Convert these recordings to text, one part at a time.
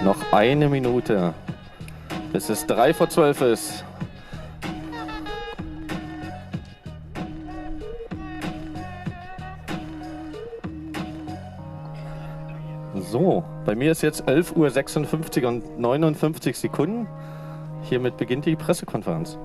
Noch eine Minute, bis es 11:03 ist. So, bei mir ist jetzt 11:56 und 59 Sekunden. Hiermit beginnt die Pressekonferenz.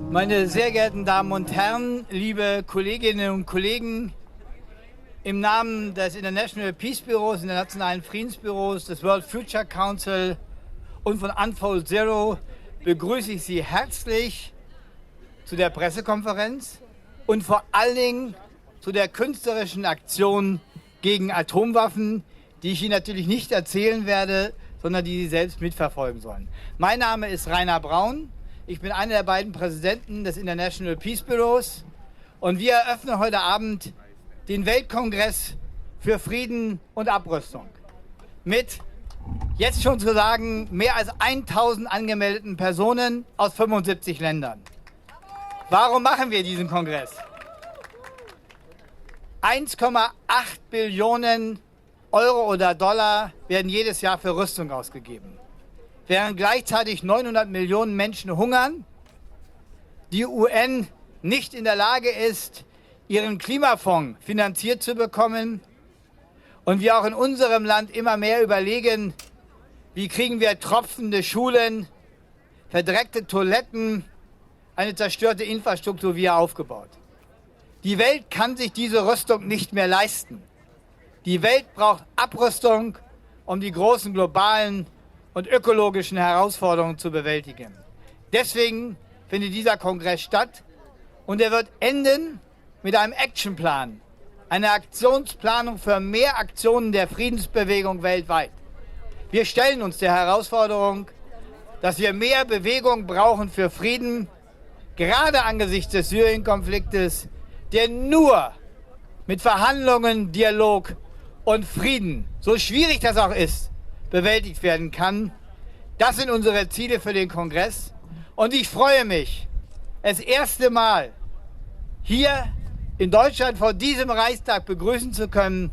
Meine sehr geehrten Damen und Herren, liebe Kolleginnen und Kollegen, im Namen des International Peace Büros, Internationalen Friedensbüros, des World Future Council und von Untitled Chapter begrüße ich Sie herzlich zu der Pressekonferenz und vor allen Dingen zu der künstlerischen Aktion gegen Atomwaffen, die ich Ihnen natürlich nicht erzählen werde, sondern die Sie selbst mitverfolgen sollen. Mein Name ist Reiner Braun. Ich bin einer der beiden Präsidenten des International Peace Büros und wir eröffnen heute Abend den Weltkongress für Frieden und Abrüstung mit, jetzt schon zu sagen, mehr als 1000 angemeldeten Personen aus 75 Ländern. Warum machen wir diesen Kongress? 1,8 Billionen Euro oder Dollar werden jedes Jahr für Rüstung ausgegeben. Während gleichzeitig 900 Millionen Menschen hungern, die UN nicht in der Lage ist, ihren Klimafonds finanziert zu bekommen und wir auch in unserem Land immer mehr überlegen, wie kriegen wir tropfende Schulen, verdreckte Toiletten, eine zerstörte Infrastruktur wieder aufgebaut. Die Welt kann sich diese Rüstung nicht mehr leisten. Die Welt braucht Abrüstung, um die großen globalen und ökologischen Herausforderungen zu bewältigen. Deswegen findet dieser Kongress statt und er wird enden mit einem Actionplan, einer Aktionsplanung für mehr Aktionen der Friedensbewegung weltweit. Wir stellen uns der Herausforderung, dass wir mehr Bewegung brauchen für Frieden, gerade angesichts des Syrien-Konfliktes, der nur mit Verhandlungen, Dialog und Frieden, so schwierig das auch ist, bewältigt werden kann. Das sind unsere Ziele für den Kongress. Und ich freue mich, das erste Mal hier in Deutschland vor diesem Reichstag begrüßen zu können,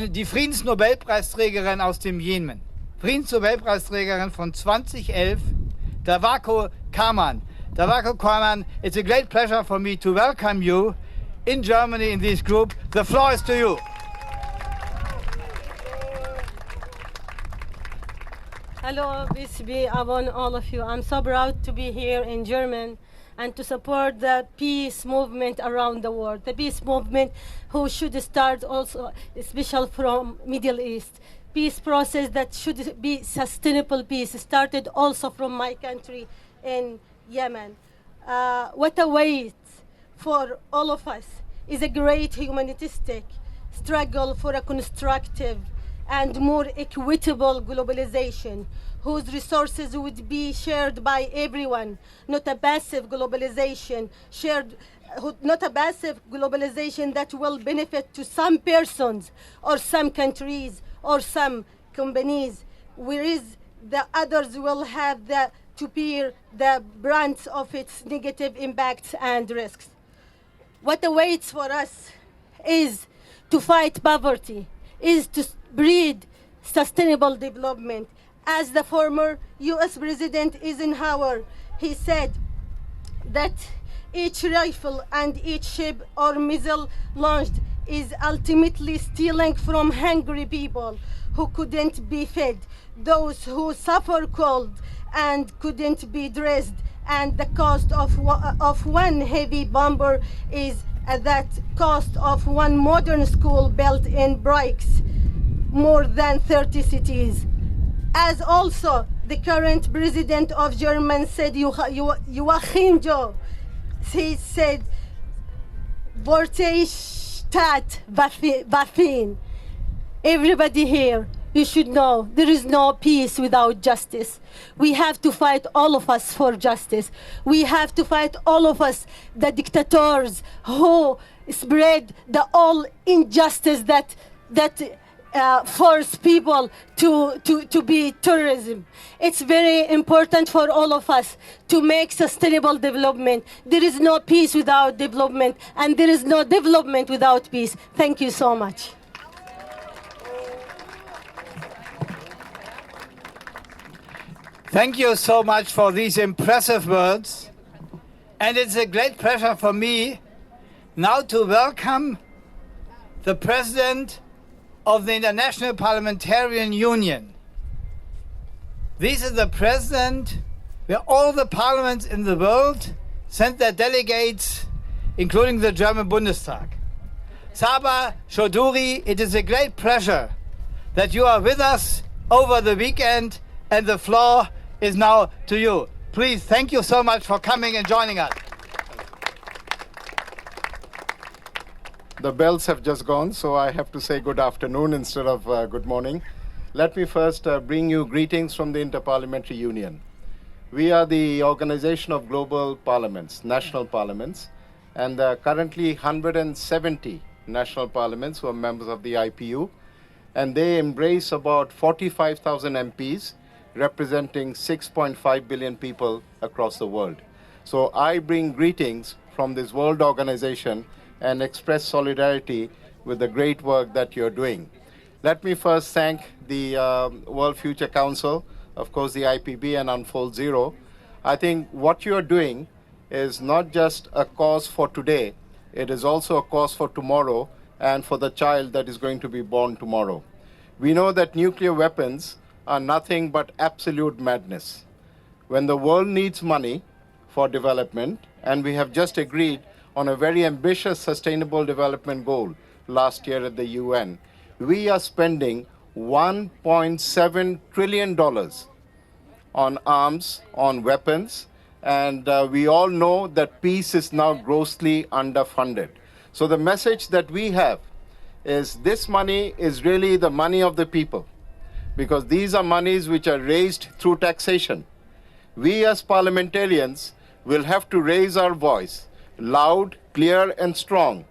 die Friedensnobelpreisträgerin aus dem Jemen. Friedensnobelpreisträgerin von 2011, Tawakkol Karman. Tawakkol Karman, it's a great pleasure for me to welcome you in Germany in this group. The floor is to you. Hello, IPB, I want all of you. I'm so proud to be here in Germany and to support the peace movement around the world. The peace movement who should start also, especially from Middle East. Peace process that should be sustainable peace started also from my country in Yemen. What awaits for all of us is a great humanitarian struggle for a constructive and more equitable globalization, whose resources would be shared by everyone, not a passive globalization not a passive globalization that will benefit to some persons or some countries or some companies, whereas the others will have to bear the brunt of its negative impacts and risks. What awaits for us is to fight poverty, is to breed sustainable development. As the former US President Eisenhower, he said that each rifle and each ship or missile launched is ultimately stealing from hungry people who couldn't be fed, those who suffer cold and couldn't be dressed, and the cost of one heavy bomber is that cost of one modern school built in bricks, more than 30 cities. As also the current president of Germany said, Joachim Joe, he said, Staat Waffen. Everybody here, you should know there is no peace without justice. We have to fight, all of us, for justice. We have to fight, all of us, the dictators who spread the all injustice that force people to be terrorism. It's very important for all of us to make sustainable development. There is no peace without development, and there is no development without peace. Thank you so much. Thank you so much for these impressive words. And it's a great pleasure for me now to welcome the President of the International Parliamentary Union. This is the President where all the parliaments in the world sent their delegates, including the German Bundestag. Saber, Chowdhury, it is a great pleasure that you are with us over the weekend, and the floor is now to you. Please, thank you so much for coming and joining us. The bells have just gone, so I have to say good afternoon instead of good morning. Let me first bring you greetings from the Inter-Parliamentary Union. We are the organization of global parliaments, national parliaments, and there are currently 170 national parliaments who are members of the IPU, and they embrace about 45,000 MPs, representing 6.5 billion people across the world. So I bring greetings from this world organization and express solidarity with the great work that you're doing. Let me first thank the World Future Council, of course the IPB and Unfold Zero. I think what you're doing is not just a cause for today, it is also a cause for tomorrow and for the child that is going to be born tomorrow. We know that nuclear weapons are nothing but absolute madness. When the world needs money for development, and we have just agreed on a very ambitious sustainable development goal last year at the UN, we are spending $1.7 trillion on arms, on weapons, and we all know that peace is now grossly underfunded. So the message that we have is this money is really the money of the people, because these are monies which are raised through taxation. We as parliamentarians will have to raise our voice loud, clear and strong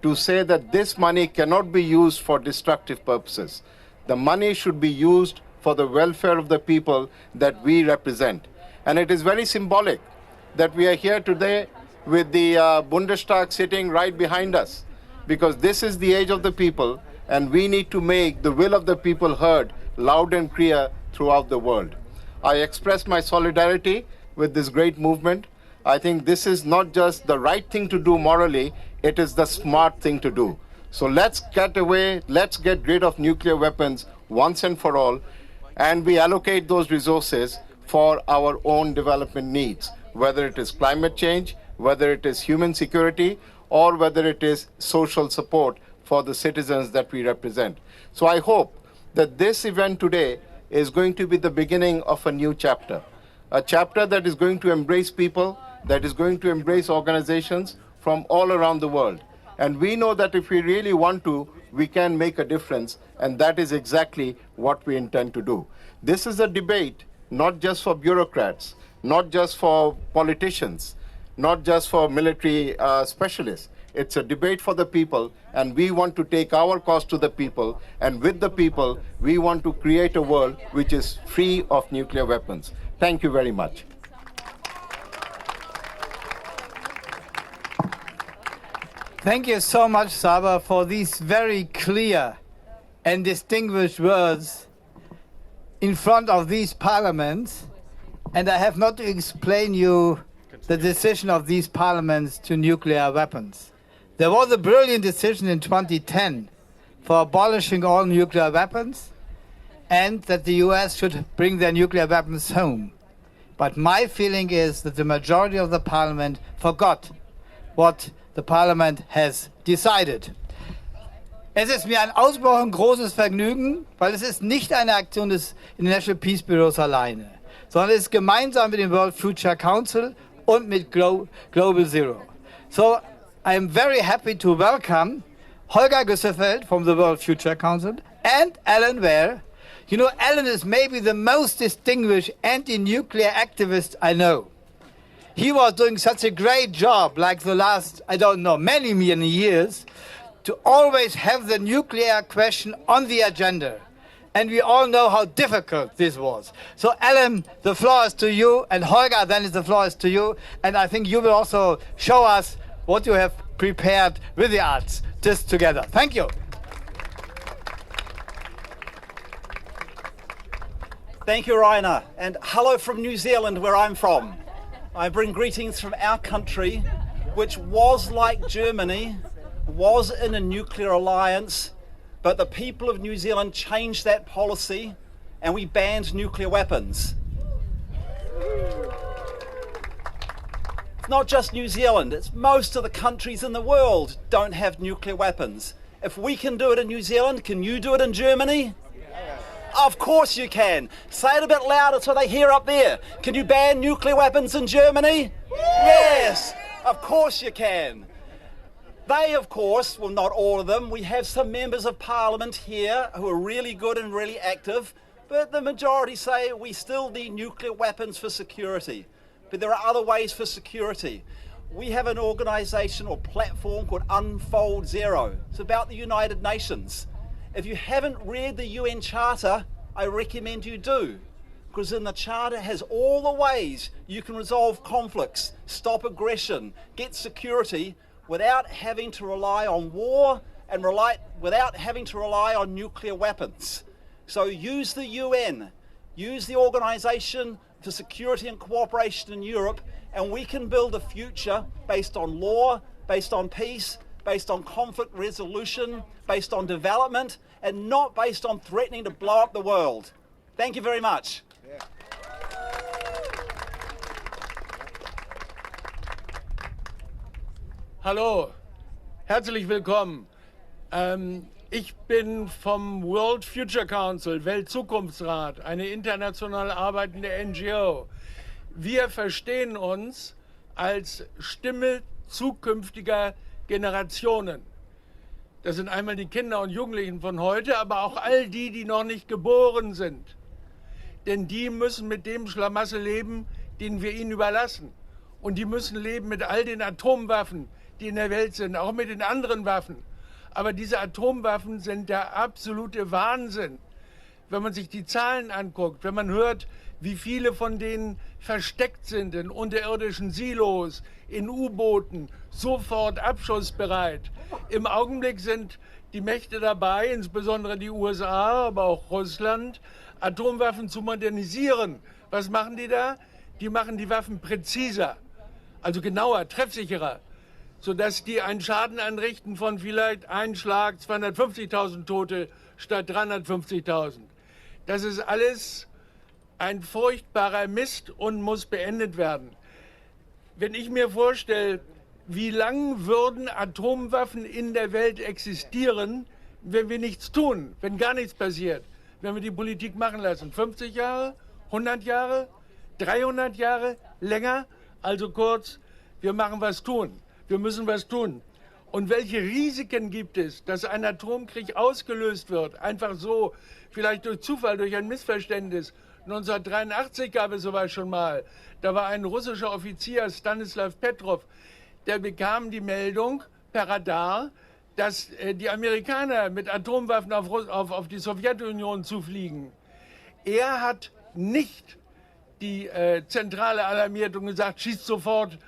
to say that this money cannot be used for destructive purposes. The money should be used for the welfare of the people that we represent. And it is very symbolic that we are here today with the Bundestag sitting right behind us, because this is the age of the people and we need to make the will of the people heard loud and clear throughout the world. I express my solidarity with this great movement. I think this is not just the right thing to do morally, it is the smart thing to do. So let's get rid of nuclear weapons once and for all, and we allocate those resources for our own development needs, whether it is climate change, whether it is human security, or whether it is social support for the citizens that we represent. So I hope that this event today is going to be the beginning of a new chapter, a chapter that is going to embrace people, that is going to embrace organizations from all around the world. And we know that if we really want to, we can make a difference, and that is exactly what we intend to do. This is a debate not just for bureaucrats, not just for politicians, not just for military specialists. It's a debate for the people, and we want to take our cause to the people, and with the people, we want to create a world which is free of nuclear weapons. Thank you very much. Thank you so much, Saber, for these very clear and distinguished words in front of these parliaments. And I have not to explain you the decision of these parliaments to nuclear weapons. There was a brilliant decision in 2010 for abolishing all nuclear weapons and that the US should bring their nuclear weapons home. But my feeling is that the majority of the parliament forgot what the Parliament has decided. Es ist mir ein ausgesprochen großes Vergnügen, weil es ist nicht eine Aktion des International Peace Bureaus alleine, sondern es ist gemeinsam mit dem World Future Council und mit Global Zero. So I am very happy to welcome Holger Güssefeld from the World Future Council and Alyn Ware. You know, Alyn is maybe the most distinguished anti-nuclear activist I know. He was doing such a great job, like the last, I don't know, many years, to always have the nuclear question on the agenda. And we all know how difficult this was. So Alyn, the floor is to you, and Holger, then the floor is to you. And I think you will also show us what you have prepared with the arts, just together. Thank you. Thank you, Reiner, and hello from New Zealand, where I'm from. I bring greetings from our country, which was like Germany, was in a nuclear alliance, but the people of New Zealand changed that policy and we banned nuclear weapons. It's not just New Zealand, it's most of the countries in the world don't have nuclear weapons. If we can do it in New Zealand, can you do it in Germany? Of course you can. Say it a bit louder so they hear up there. Can you ban nuclear weapons in Germany? Yes, of course you can. They, of course, well, not all of them. We have some members of parliament here who are really good and really active, but the majority say we still need nuclear weapons for security. But there are other ways for security. We have an organisation or platform called Unfold Zero. It's about the United Nations. If you haven't read the UN Charter, I recommend you do, because in the Charter has all the ways you can resolve conflicts, stop aggression, get security without having to rely on war and without having to rely on nuclear weapons. So use the UN, use the Organisation for Security and Cooperation in Europe, and we can build a future based on law, based on peace, based on conflict resolution, based on development, and not based on threatening to blow up the world. Thank you very much. Hallo, herzlich willkommen. Ich bin vom World Future Council, Weltzukunftsrat, eine international arbeitende NGO. Wir verstehen uns als Stimme zukünftiger Generationen. Das sind einmal die Kinder und Jugendlichen von heute, aber auch all die, die noch nicht geboren sind. Denn die müssen mit dem Schlamassel leben, den wir ihnen überlassen. Und die müssen leben mit all den Atomwaffen, die in der Welt sind, auch mit den anderen Waffen. Aber diese Atomwaffen sind der absolute Wahnsinn. Wenn man sich die Zahlen anguckt, wenn man hört, wie viele von denen versteckt sind in unterirdischen Silos, in U-Booten, sofort abschussbereit. Im Augenblick sind die Mächte dabei, insbesondere die USA, aber auch Russland, Atomwaffen zu modernisieren. Was machen die da? Die machen die Waffen präziser, also genauer, treffsicherer, sodass die einen Schaden anrichten von vielleicht einem Schlag 250.000 Tote statt 350.000. Das ist alles ein furchtbarer Mist und muss beendet werden. Wenn ich mir vorstelle, wie lang würden Atomwaffen in der Welt existieren, wenn wir nichts tun, wenn gar nichts passiert, wenn wir die Politik machen lassen? 50 Jahre, 100 Jahre, 300 Jahre, länger? Also kurz, wir machen was tun. Wir müssen was tun. Und welche Risiken gibt es, dass ein Atomkrieg ausgelöst wird? Einfach so, vielleicht durch Zufall, durch ein Missverständnis. 1983 gab es sowas schon mal. Da war ein russischer Offizier, Stanislav Petrov, der bekam die Meldung per Radar, dass die Amerikaner mit Atomwaffen auf die Sowjetunion zufliegen. Er hat nicht die Zentrale alarmiert und gesagt, schießt sofort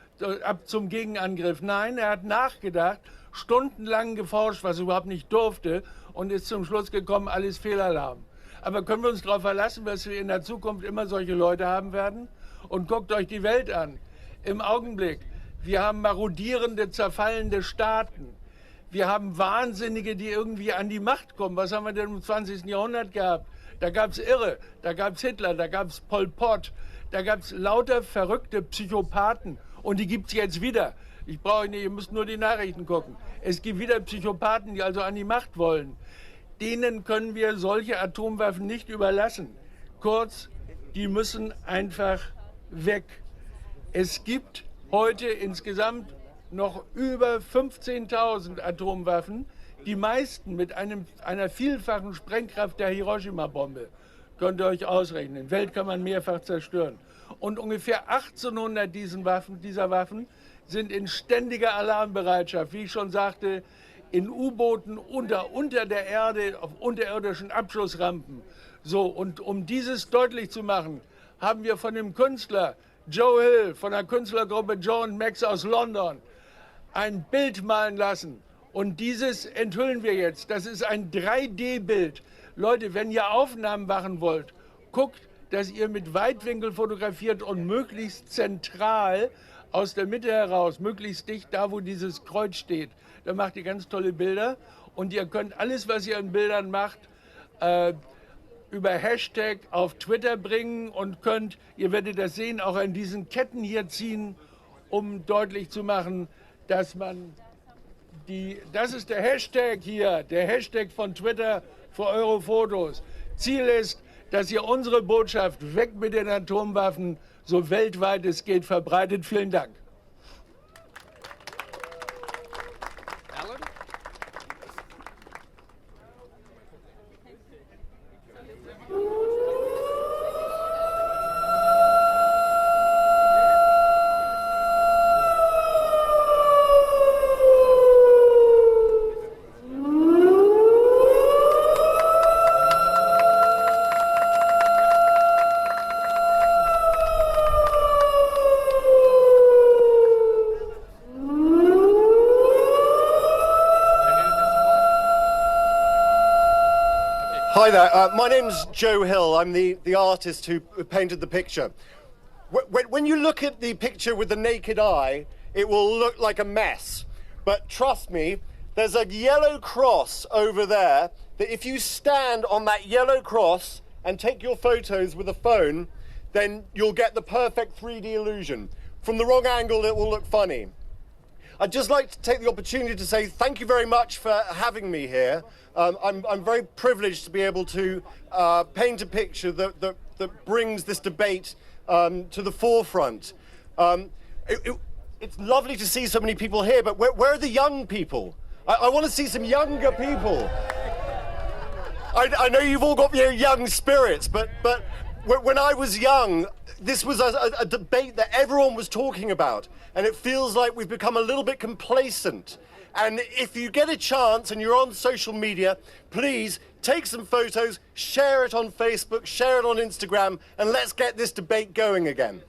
ab zum Gegenangriff. Nein, er hat nachgedacht, stundenlang geforscht, was er überhaupt nicht durfte, und ist zum Schluss gekommen, alles Fehlalarm. Aber können wir uns darauf verlassen, dass wir in der Zukunft immer solche Leute haben werden? Und guckt euch die Welt an. Im Augenblick, wir haben marodierende, zerfallende Staaten. Wir haben Wahnsinnige, die irgendwie an die Macht kommen. Was haben wir denn im 20. Jahrhundert gehabt? Da gab es Irre, da gab es Hitler, da gab es Pol Pot, da gab es lauter verrückte Psychopathen. Und die gibt es jetzt wieder. Ich brauche nicht, ihr müsst nur die Nachrichten gucken. Es gibt wieder Psychopathen, die also an die Macht wollen. Denen können wir solche Atomwaffen nicht überlassen. Kurz, die müssen einfach weg. Es gibt heute insgesamt noch über 15.000 Atomwaffen, die meisten mit einer vielfachen Sprengkraft der Hiroshima-Bombe. Könnt ihr euch ausrechnen. Welt kann man mehrfach zerstören. Und ungefähr 1800 dieser Waffen sind in ständiger Alarmbereitschaft, wie ich schon sagte, in U-Booten unter der Erde, auf unterirdischen Abschussrampen. So, und um dieses deutlich zu machen, haben wir von dem Künstler Joe Hill, von der Künstlergruppe Joe und Max aus London, ein Bild malen lassen. Und dieses enthüllen wir jetzt. Das ist ein 3D-Bild. Leute, wenn ihr Aufnahmen machen wollt, guckt, dass ihr mit Weitwinkel fotografiert und möglichst zentral aus der Mitte heraus, möglichst dicht da, wo dieses Kreuz steht. Da macht ihr ganz tolle Bilder und ihr könnt alles, was ihr an Bildern macht, über Hashtag auf Twitter bringen und könnt, ihr werdet das sehen, auch an diesen Ketten hier ziehen, um deutlich zu machen, dass man das ist der Hashtag hier, der Hashtag von Twitter für eure Fotos. Ziel ist, dass ihr unsere Botschaft weg mit den Atomwaffen so weltweit es geht verbreitet. Vielen Dank. Hi there, my name's Joe Hill. I'm the artist who painted the picture. When you look at the picture with the naked eye, it will look like a mess. But trust me, there's a yellow cross over there that if you stand on that yellow cross and take your photos with a phone, then you'll get the perfect 3D illusion. From the wrong angle, it will look funny. I'd just like to take the opportunity to say thank you very much for having me here. I'm very privileged to be able to paint a picture that brings this debate to the forefront. It's lovely to see so many people here, but where are the young people? I want to see some younger people. I know you've all got your young spirits, but when I was young, this was a debate that everyone was talking about, and it feels like we've become a little bit complacent. And if you get a chance and you're on social media, please take some photos, share it on Facebook, share it on Instagram, and let's get this debate going again.